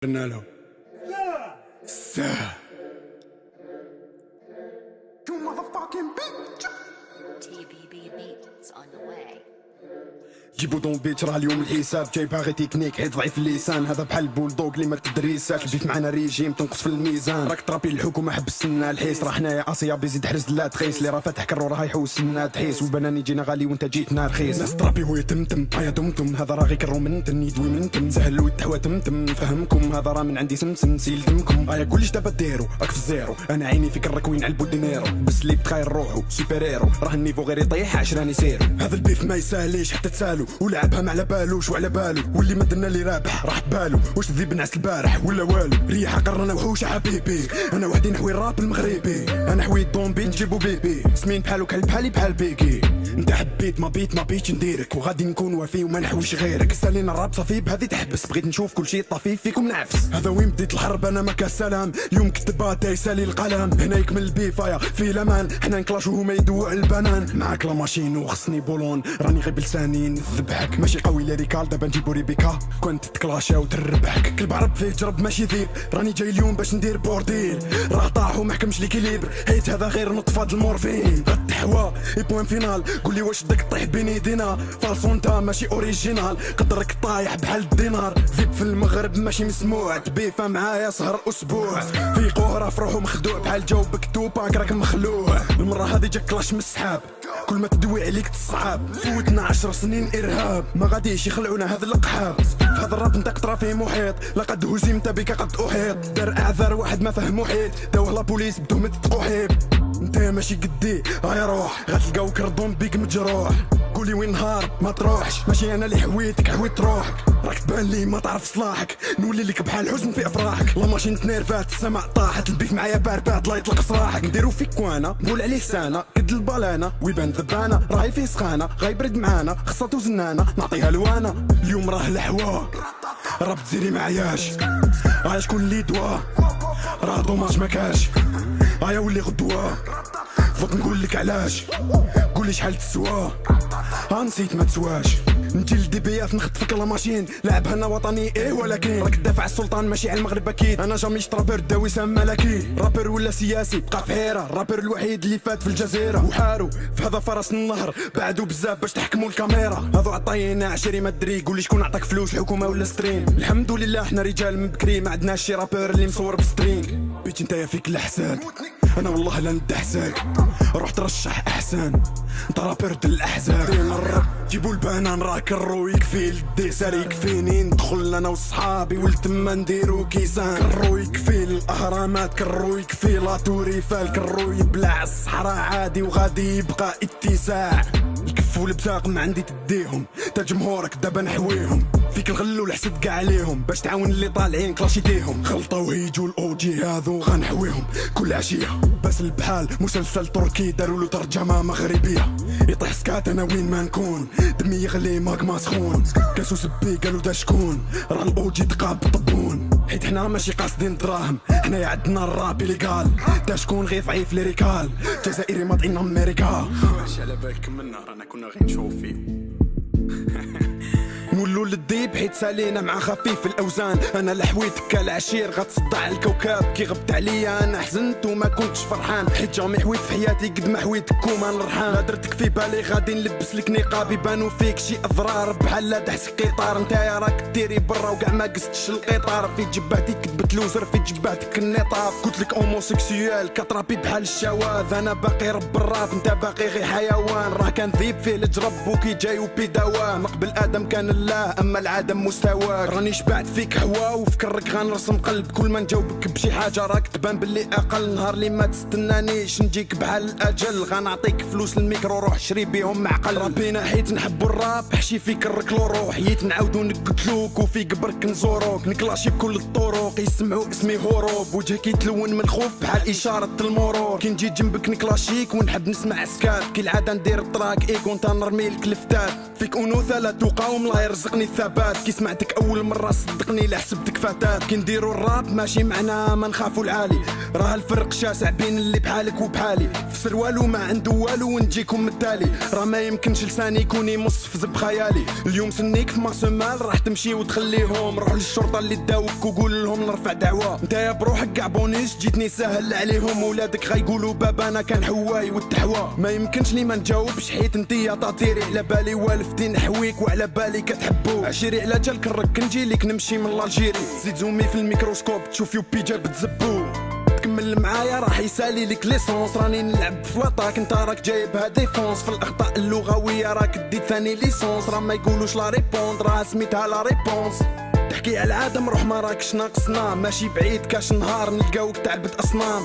قلنا له ساعة You motherfucking bitch. TBB beats on the way. جيبو دون بيت راه اليوم الحساب جاي باغي تكنيك حيت ضعيف اللسان هذا بحال البولدوغ اللي ما تدريساك البيف معنا ريجيم تنقص في الميزان راك ترابي الحكومه حبسنا الحيس راه حنايا اسيا بيزيد حرز لا تخيس اللي راه فاتح كرو راه يحوس لنا تحيس والبناني جينا غالي وانت جيتنا رخيص ناس ترابي هو يتمتم يا دمتم هذا راه غير كرو من تن يدوي من تم سهل ويتحوى تمتم فهمكم هذا راه من عندي سمسم سيل دمكم يا كلش دابا ديرو راك في الزيرو انا عيني فيك الركوين على البودينيرو بس اللي بتخايل روحو سوبر هيرو راه النيفو غير يطيح عشراني سيرو هذا البيف ما يساليش حتى تسالو ولعبها ما على بالوش وعلى بالو واللي ما درنا اللي رابح راح بالو واش ذيب نعس البارح ولا والو ريحه قرنا وحوش حبيبي انا وحدي نحوي الراب المغربي انا حوي الدومبي نجيبو بيبي سمين بحالو بحالي بحال بيكي انت حبيت ما بيتش نديرك وغادي نكون وفي وما نحويش غيرك سالينا الراب صافي بهذه تحبس بغيت نشوف كلشي طافي فيكم نعفس هذا وين بديت الحرب انا ما كسلام اليوم كتبها تيسالي القلم هنا يكمل البيفايا في الامان حنا نكلاشو هما يدوع البنان معاك لا ماشين وخصني بولون راني غير بلساني نذبحك ماشي قوي ليريكال دابا نجيبو ريبيكا كنت تكلاشا وتربحك كلب عرب فيه جرب ماشي ذيب راني جاي اليوم باش ندير بورديل راه طاح ومحكمش ليكيليبر حيت هذا غير نطفى د المورفين غتحوى اي بوين فينال قولي واش داك طيح بين يدينا فالسونتا ماشي اوريجينال قدرك طايح بحال الدينار فيك في المغرب ماشي مسموع تبيفا معايا سهر اسبوع في قهره في روحو مخدوع بحال جاوبك توباك راك مخلوع المره هذه جاك كلاش من السحاب كل ما تدوي عليك تصعب فوتنا 10 سنين ارهاب ما غاديش يخلعونا هذا القحاب هذا الراب نتا قطره فيه محيط لقد هزمت بك قد احيط دار اعذار واحد ما فهم محيط داوه لا بوليس بتهمة تقحيب انت ماشي قدي هاي روح غتلقاو كردون بيك مجروح قولي وين نهار ما تروحش ماشي انا اللي حويتك حويت روحك راك تبان لي ما تعرف صلاحك نولي لك بحال حزن في افراحك لا ماشي تنيرفات السماء طاحت البيف معايا باربات الله يطلق صراحك نديرو فيك كوانا نقول عليه سانه قد البالانه ويبان ذبانه راهي فيه سخانه غيبرد معانا خصاتو زنانه نعطيها لوانا اليوم راه الحوا راه بتزيري معاياش شكون اللي دوا راه دوماج ما كاش ولي غدوه فوت نقول لك علاش قولي شحال تسوى نسيت ما تسواش نجي لدي بي اف نخطفك لا ماشين لعبها انا وطني ولكن راك تدافع السلطان ماشي على المغرب اكيد انا جامي رابر داوي سام ملكي رابر ولا سياسي بقى في حيره الرابر الوحيد اللي فات في الجزيره وحارو في هذا فرس النهر بعدو بزاف باش تحكموا الكاميرا هذو عطاينا عشري ما دري قولي شكون عطاك فلوس الحكومه ولا ستريم الحمد لله حنا رجال من بكري ما عندناش شي رابر اللي مصور بسترينغ بيت نتايا فيك الاحساد انا والله لا ندحسك روح ترشح احسن انت رابر د الاحزاب الرب جيبوا البنان راه كرو يكفي الديسار يكفيني ندخل انا وصحابي ولتما نديرو كيسان كرو يكفي الاهرامات كرو يكفي لا توريفال كرو يبلع الصحراء عادي وغادي يبقى اتساع الكف والبزاق ما عندي تديهم تا جمهورك دابا نحويهم فيك الغل والحسد كاع عليهم باش تعاون اللي طالعين كلاشيتيهم خلطه وهيجوا الاوجي هذو غنحويهم كل عشيه بس البحال مسلسل تركي داروا له ترجمه مغربيه يطيح سكات انا وين ما نكون دمي يغلي ماك سخون كاسو سبي قالوا دا شكون راه الاوجي تقاب طبون حيت حنا ماشي قاصدين دراهم حنايا عندنا الراب اللي قال دا شكون غير ضعيف ليريكال جزائري ماطين امريكا ماشي على بالك من نهار انا كنا غير نشوف فيه نولو للديب حيت سالينا مع خفيف الاوزان انا لحويتك كالعشير غتصدع الكوكب كي غبت عليا انا حزنت وما كنتش فرحان حيت جامي حويت في حياتي قد ما حويتك وما نرحان هدرتك في بالي غادي نلبس لك نقاب يبانو فيك شي اضرار بحال لا دحس قطار نتايا راك ديري برا وكاع ما قستش القطار في جبهتي كتبت لوزر في جبهتك النطاف قلت لك اوموسيكسيوال كترابي بحال الشواذ انا باقي رب الراب انت باقي غير حيوان راه كان ذيب فيه لجرب وكي جاي وبي دواء ما قبل ادم كان الله اما العدم مستواك راني شبعت فيك هوا وفكرك غنرسم قلب كل ما نجاوبك بشي حاجه راك تبان باللي اقل نهار اللي ما تستنانيش نجيك بحال الاجل غنعطيك فلوس الميكرو روح شري بيهم معقل ربينا حيت نحبوا الراب حشي فيك الركلو روح حيت نعاودو نقتلوك وفي قبرك نزوروك نكلاشي بكل الطرق يسمعوا اسمي هروب وجهك يتلون من الخوف بحال اشاره المرور كي نجي جنبك نكلاشيك ونحب نسمع سكات كي العاده ندير الطراك ايكون تا نرمي لك الفتات فيك انوثه لا تقاوم الله يرزقني الثبات كي سمعتك اول مره صدقني لا حسبتك فتاه كي نديرو الراب ماشي معناها ما نخافو العالي راه الفرق شاسع بين اللي بحالك وبحالي في سروالو ما عنده والو ونجيكم التالي راه ما يمكنش لساني يكون يمص في زب خيالي اليوم سنيك في ماسومال راح تمشي وتخليهم روح للشرطه اللي داوك وقول لهم نرفع دعوه نتايا بروحك كاع بونيس جيتني سهل عليهم ولادك غايقولوا بابا انا كان حواي والتحوى ما يمكنش لي ما نجاوبش حيت انتيا طاطيري على بالي والفتي نحويك وعلى بالي كتحبو عشيري على جالك نرك نجي ليك نمشي من الجيري زيد زومي في الميكروسكوب تشوف يوبي جاب تزبو تكمل معايا راح يسالي لك ليسونس راني نلعب في لاطاك انت راك جايبها ديفونس في الاخطاء اللغويه راك ديت ثاني ليسونس راه ما يقولوش لا ريبوند راه سميتها لا ريبونس تحكي على العادم روح ما راكش ناقصنا ماشي بعيد كاش نهار نلقاوك تعبد اصنام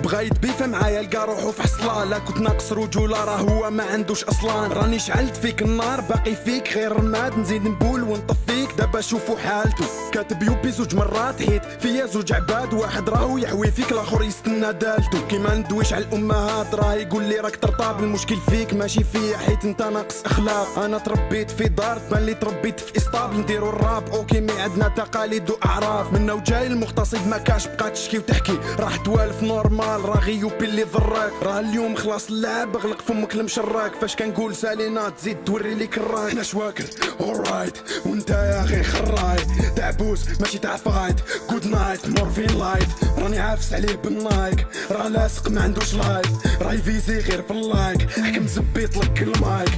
بغا يتبيفا معايا لقى روحو في حصله لا كنت ناقص رجوله راه هو ما عندوش اصلا راني شعلت فيك النار باقي فيك غير رماد نزيد نبول ونطفيك دابا شوفو حالتو كاتب يوبي زوج مرات حيت فيا زوج عباد واحد راهو يحوي فيك الاخر يستنى دالتو كيما ندويش على الامهات راه يقول لي راك ترطاب المشكل فيك ماشي فيا حيت انت ناقص اخلاق انا تربيت في دار تبان لي تربيت في اسطابل نديرو الراب اوكي مي عندنا تقاليد واعراف منا وجاي المغتصب ما كاش بقى تشكي وتحكي راح توالف نورمال راه غي يوبي اللي ضراك راه اليوم خلاص اللعب اغلق فمك المشراك فاش كنقول سالينا تزيد توري لي كراك حنا شواكر اورايت وانت يا غي خراي تعبوس ماشي تاع فايت جود نايت مورفين لايت راني عافس عليه بالنايك راه لاصق ما عندوش لايف راه يفيزي غير في اللايك حكم زبيط لك المايك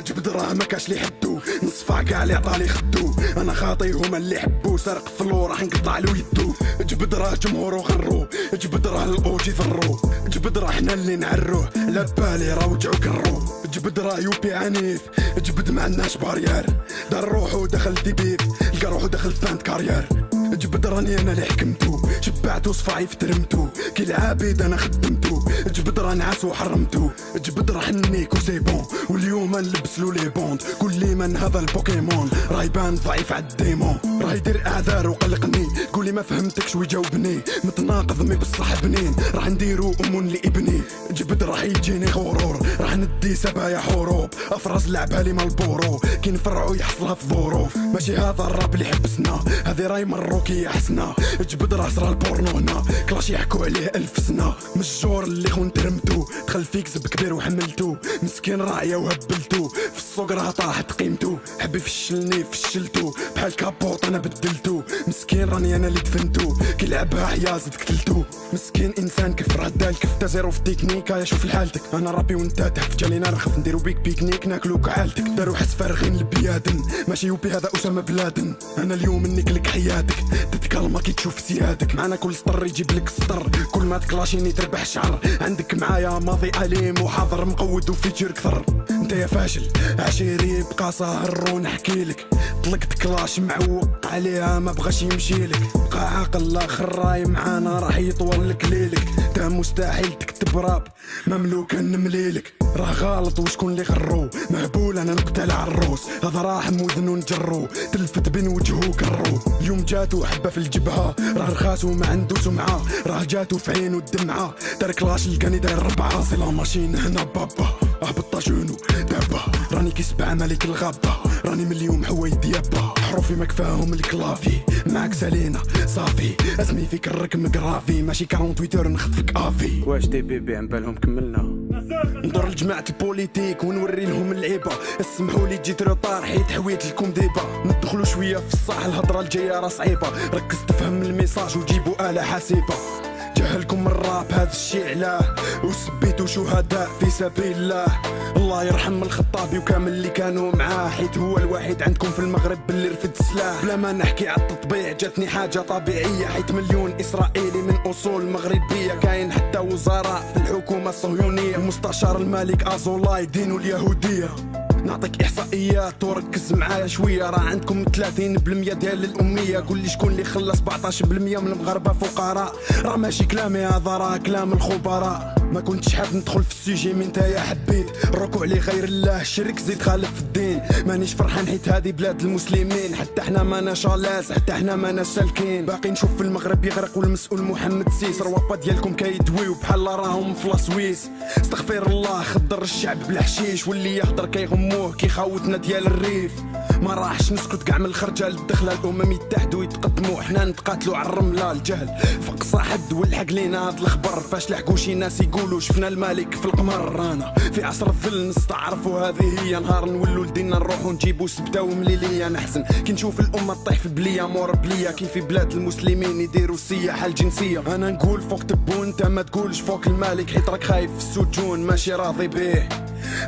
جبد راه ما كاش لي حدو نصفع كاع اللي عطالي خدو انا خاطي هما اللي حبو سرق فلو راح نقطع له يدو جبد راه جمهورو غرو جبد راه الاوجي ضرو جبد راه حنا اللي نعروه لا بالي راه وجعو كرو جبد راه يوبي عنيف جبد ما عندناش بارير دار روحو دخل في بيف لقى روحو دخل فانت كارير جبد راني انا اللي حكمتو شبعتو صفاعي فترمتو كي العبيد انا خدمتو جبد راه نعس وحرمتو جبد راه حنيك وسي بون واليوم نلبس له لي بوند قول لي من هذا البوكيمون راه يبان ضعيف عالديمون راه يدير اعذار وقلقني قول لي ما فهمتكش ويجاوبني متناقض مي بصح بنين راح نديرو امون لابني جبد راح يجيني غرور راح ندي سبايا حروب افرز لعبها لي مال البورو كي نفرعو يحصلها في ظروف ماشي هذا الراب اللي حبسنا هذه راي مروكي حسنا جبد راه صرا البورنو هنا كلاش يحكوا عليه 1000 سنه مجور اللي خون ترمتو دخل فيك زب كبير وحملتو مسكين راعيه وهبلتو في السوق راه طاحت قيمتو حبي فشلني فشلتو بحال كابوط انا بدلتو مسكين راني انا اللي دفنتو كي لعبها حياز قتلتو مسكين انسان كيف راه دالك تا زيرو في تكنيكا يا شوف لحالتك انا رابي وانت تحت جالينا نرخف نديرو بيك بيكنيك ناكلو كعالتك دارو حس فارغين البيادن ماشي يوبي هذا اسامه بلادن انا اليوم نكلك حياتك تتكلم كي تشوف سيادك معنا كل سطر يجيب لك سطر كل ما تكلاشيني تربح شعر عندك معايا ماضي أليم وحاضر مقود وفيتشر كثر انت يا فاشل عشيري بقى ساهر ونحكي لك طلقت كلاش معوق عليها ما بغاش يمشي لك بقى عاقل لاخر راي معانا راح يطول لك ليلك تا مستحيل تكتب راب مملوك نمليلك راه غلط وشكون اللي غرو مهبول انا نقتل عالروس هذا راح موذن ونجرو تلفت بين وجهو كرو اليوم جاتو حبه في الجبهه راه رخاص وما عنده سمعه راه جاتو في عينو الدمعه دار كلاش لقاني داير 4 سي لا ماشين هنا بابا اهبط طاجونو دابا راني كيسبع ملك الغابه راني من اليوم حوايد يابا حروفي ما كفاهم الكلافي معاك سالينا صافي اسمي فيك الرقم كرافي ماشي 48 نخطفك افي واش دي بيبي عم بالهم كملنا ندور لجماعة البوليتيك ونوري لهم اللعيبة اسمحوا لي جيت روطار حيت حويت لكم ديبا ندخلوا شوية في الصح الهضرة الجاية راه صعيبة ركز تفهم الميساج وجيبوا آلة حاسبة جهلكم الراب هذا الشي علاه وسبيتو شهداء في سبيل الله الله يرحم الخطابي وكامل اللي كانوا معاه حيت هو الوحيد عندكم في المغرب اللي رفد السلاح بلا ما نحكي على التطبيع جاتني حاجة طبيعية حيت مليون إسرائيلي من أصول مغربية كاين حتى وزراء في الحكومة الصهيونية المستشار الملك أزولاي دينو اليهودية نعطيك احصائيات وركز معايا شويه راه عندكم 30% ديال الاميه قول لي شكون اللي خلى 17% من المغاربه فقراء راه ماشي كلامي هذا راه كلام الخبراء ما كنتش حاب ندخل في السيجي من نتايا حبيت الركوع لغير الله الشرك زيد خالف في الدين مانيش فرحان حيت هذه بلاد المسلمين حتى احنا مانا شالاس حتى احنا مانا سالكين باقي نشوف في المغرب يغرق والمسؤول محمد سيس روابا ديالكم كيدويو بحال راهم في لاسويس استغفر الله خضر الشعب بالحشيش واللي يهضر كيغموه كيخاوتنا ديال الريف ما راحش نسكت كاع من الخرجه للدخله الامم يتحدوا يتقدموا حنا نتقاتلوا على الرمله الجهل فقص حد والحق لينا هاد الخبر فاش لحقوا شي ناس يقولوا شفنا الملك في القمر رانا في عصر الظل نستعرفوا هذه هي نهار نولوا لدينا نروحوا نجيبوا سبته ومليليه نحزن كي نشوف الامه طيح في بليه مور بليه كي في بلاد المسلمين يديروا السياحه الجنسيه انا نقول فوق تبون انت ما تقولش فوق الملك حيت راك خايف في السجون ماشي راضي بيه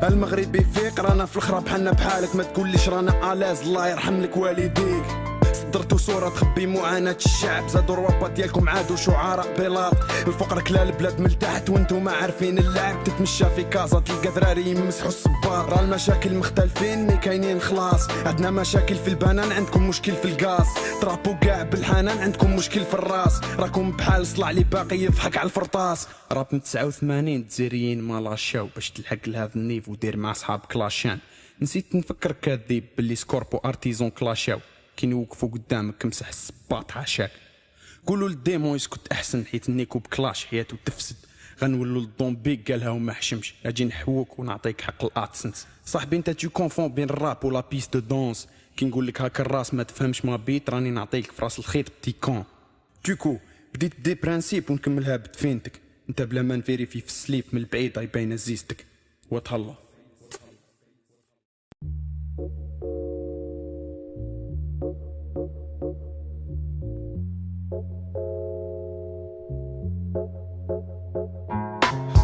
المغربي فيق رانا في الخراب حنا بحالك ما تقوليش رانا الاز الله يرحم لك والديك صدرتوا صورة تخبي معاناة الشعب زادوا الروابط ديالكم عادوا شعراء بلاط الفقر كلا البلاد من تحت وانتو ما عارفين اللعب تتمشى في كازا تلقى ذراري يمسحوا الصباط راه المشاكل مختلفين مي كاينين خلاص عندنا مشاكل في البنان عندكم مشكل في الغاز ترابو كاع بالحنان عندكم مشكل في الراس راكم بحال صلع لي باقي يضحك على الفرطاس راب من 89 الجزائريين ما لاشاو باش تلحق لهذا النيفو دير مع صحاب كلاشان نسيت نفكر كذب باللي سكوربو ارتيزون كلاشاو كي نوقفوا قدامك مسح الصباط حاشاك قولوا للديمون يسكت احسن حيت النيكو بكلاش حياته تفسد غنولوا للضومبيك قالها وما حشمش اجي نحوك ونعطيك حق الادسنس صاحبي انت تو كونفون بين الراب ولا بيست دو دونس كي نقول لك هاك الراس ما تفهمش ما بيت راني نعطيك في راس الخيط بتي كون دوكو بديت دي برانسيب ونكملها بتفينتك انت بلا ما نفيريفي في السليب من البعيد يبين زيزتك وتهلا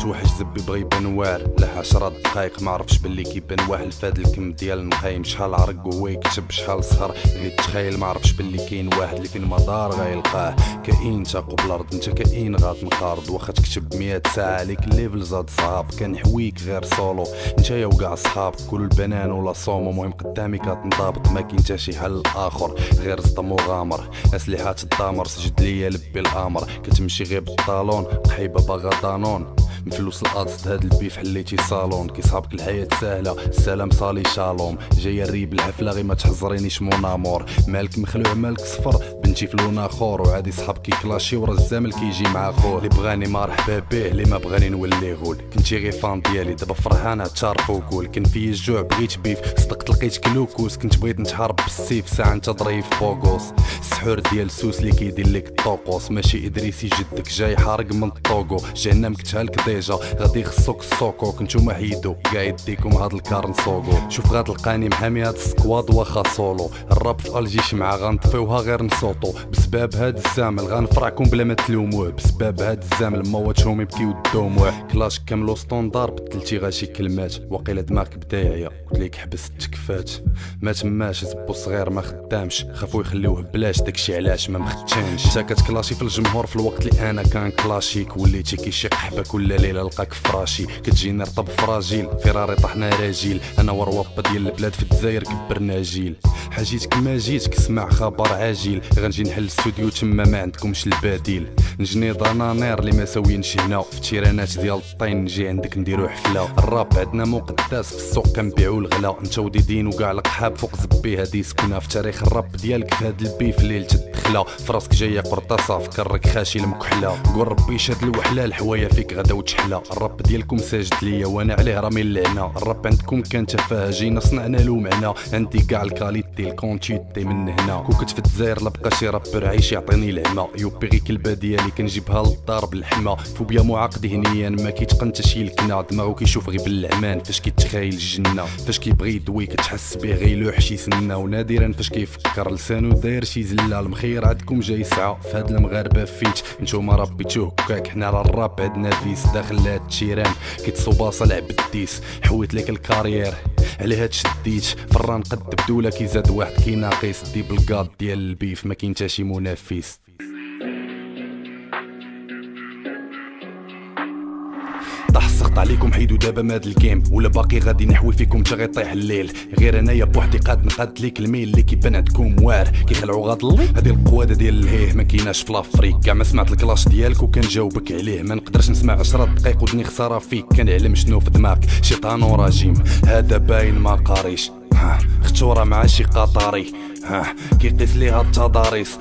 واحد زبي بغي يبان واعر له 10 دقايق ما عرفش باللي كيبان واحد فهاد الكم ديال النقايم شحال عرق وهو يكتب شحال سهر اللي تخيل ما عرفش باللي كاين واحد اللي فين ما دار غيلقاه كاين تاقو بالارض انت كاين غاتنقارض واخا تكتب 100 ساعه عليك الليفل زاد صعاب كنحويك غير سولو انت يا وكاع صحابك كل البنان ولا صومو المهم قدامي كتنضابط ما كاين حتى شي حل اخر غير صدم وغامر اسلحه تدامر سجد ليا لبي الامر كتمشي غير بالطالون قحيبه باغا دانون مفلوس القاصد هاد البيف حليتي صالون كيصحابك الحياة سهلة السلام صالي شالوم جاي الريب الحفلة غير ما تحزرينيش مون امور مالك مخلوع مالك صفر بنتي في لون اخر وعادي صحابك كلاشي ورا الزامل كيجي مع خوه اللي بغاني مرحبا به اللي ما بغاني نولي غول كنتي غير فان ديالي دابا فرحانة تعرف وقول كان فيا الجوع بغيت بيف صدقت لقيت كلوكوس كنت بغيت نتحارب بالسيف ساعة انت ضريف بوغوس السحور ديال السوس اللي كيدير لك الطوقوس ماشي ادريسي جدك جاي حارق من الطوغو جهنم كتهالك ديجا غادي خصوك السوكو كنتوما حيدو كاع يديكم هاد الكار نسوقو شوف غتلقاني محامي هاد السكواد واخا سولو الراب في الجي شمعة غنطفيوها غير نصوتو بسباب هاد الزامل غنفرعكم بلا ما تلوموه بسباب هاد الزامل مواتهم يبكيو الدوموه كلاش كاملو ستوندار بدلتي غير شي كلمات واقيلا دماغك بدايعيا قلت ليك حبس التكفات ما تماش زبو صغير ما خدامش خافو يخليوه بلاش داكشي علاش ما مختانش انت كتكلاشي في الجمهور في الوقت اللي انا كان كلاشيك وليتي كيشيق حبه كل ليله لقاك فراشي كتجيني رطب فراجيل فيراري طحنا راجيل انا وروابه ديال البلاد في الجزائر كبرنا جيل حاجيتك ما جيتك اسمع خبر عاجل غنجي نحل الاستوديو تما ما عندكمش البديل نجني ضنانير اللي ما ساويينش هنا في التيرانات ديال الطين نجي عندك نديرو حفله الراب عندنا مقدس في السوق كنبيعو الغلا انت وديدين وكاع القحاب فوق زبي هادي سكنه في تاريخ الراب ديالك في هاد البيف الليل تدخلا فراسك جايه قرطاسه فكرك خاشي المكحله قول ربي شاد الوحله الحوايه فيك غدا وتحلى الراب ديالكم ساجد ليا وانا عليه رامي اللعنه الراب عندكم كان تفاهه جينا صنعنا له معنا عندي كاع الكاليتي الكونتيتي من هنا كوكت في الجزائر لبقى شي رابر عايش يعطيني العمى يوبي غي كلبه ديالي كنجيبها للدار بالحما فوبيا معاقد هنيا ما كيتقن حتى شي الكنا دماغو كيشوف غير بالعمان فاش كيتخايل الجنه فاش كيبغي يدوي كتحس به غير يلوح شي سنه ونادرا فاش كيفكر لسانو داير شي زله المخير عندكم جاي ساعه في هاد المغاربه فيت نتوما ربيتوه كاك حنا على الراب عندنا فيس داخل هاد التيران كيتصوباصه لعب الديس حويت لك الكارير عليها تشديت فران قد بدوله كيزاد واحد كيناقص دي بالكاد ديال البيف ما كاين حتى شي منافس طحسقت عليكم حيدو دابا ماد الجيم ولا باقي غادي نحوي فيكم تا غيطيح الليل غير انايا بوحدي قاد نقاد ليك الميل اللي كيبان عندكم واعر كيخلعوا غاضل هذه القواده ديال الهيه ما كايناش في لافريك كاع ما سمعت الكلاش ديالك وكنجاوبك عليه ما نقدرش نسمع 10 دقائق ودني خساره فيك كنعلم شنو في دماغك شيطان وراجيم هذا باين ما قاريش خطوره مع شي قطاري كيقيس ليها التضاريس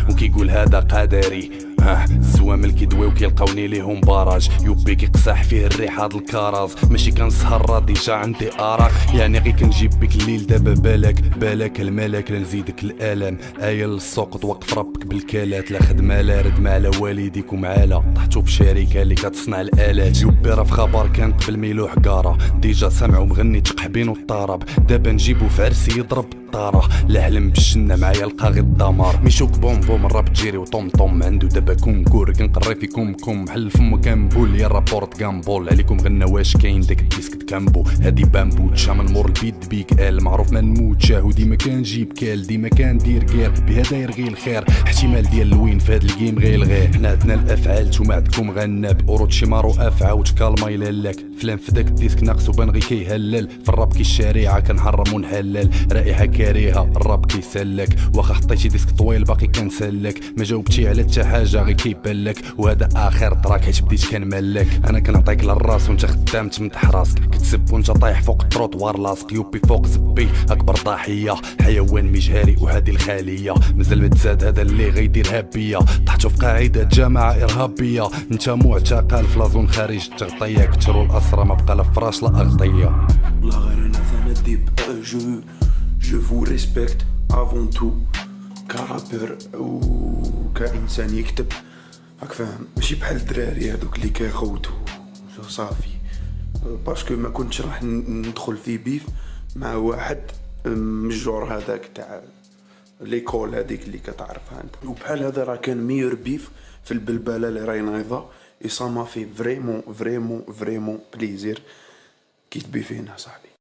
وكيقول هذا قدري الزوامل كيدويو كيلقاوني ليهم باراج يوبي كيقساح فيه الريح هاد الكراز ماشي كنسهر راه ديجا عندي اراك يعني غير كنجيب بك الليل دابا بالك الملك لا نزيدك الالم ايا للسوق توقف ربك بالكالات لا خدمه لا ردمه على والديك ومعالا طحتو في شركه اللي كتصنع الالات يوبي راه في خبر كان قبل ميلو حقاره ديجا سامعو مغني تقحبين والطرب دابا نجيبو في عرسي يضرب الطاره لا حلم بالجنه معايا لقى غير الدمار ميشوك بوم الراب تجيري وطوم عنده دابا كونكور كنقري فيكم محل فمو كنبول يا رابورت كامبول عليكم غنى واش كاين داك الديسك تكامبو هادي بامبو تشا من مور البيت بيك معروف ما نموت شاهو ديما كنجيب كال ديما كندير كير بهذا يرغي الخير احتمال ديال الوين في هاد الجيم غير حنا عندنا الافعال نتوما عندكم غناب اوروتشيمارو افعى وتكالما الى لاك فلان في داك الديسك ناقص وبان غي كيهلل في الراب كي الشريعه كنحرم ونحلل رائحه كريهه الراب كيسلك واخا حطيتي ديسك طويل باقي كنسلك ما جاوبتي على حتى حاجه غير كيبان لك وهذا اخر تراك حيت بديت كنملك انا كنعطيك للراس وانت خدام تمدح راسك كتسب وانت طايح فوق التروطوار لاصق يوبي فوق زبي اكبر ضحيه حيوان مجهري وهذه الخاليه مازال ما تزاد هذا اللي غيدير هابيه طحتو في قاعده جماعه ارهابيه انت معتقل في لازون خارج التغطيه كثروا الاسرى ما بقى لا فراش لا اغطيه والله غير انا ثانا ديب جو فو ريسبكت افون تو كرابر وكإنسان يكتب راك فاهم ماشي بحال الدراري هذوك اللي كيغوتو صافي باسكو ما كنتش راح ندخل في بيف مع واحد من الجور هذاك تاع ليكول هذيك اللي كتعرفها انت وبحال هذا راه كان ميور بيف في البلبله اللي راهي نايضه اي سا ما في فريمون بليزير كي تبي فينا صاحبي.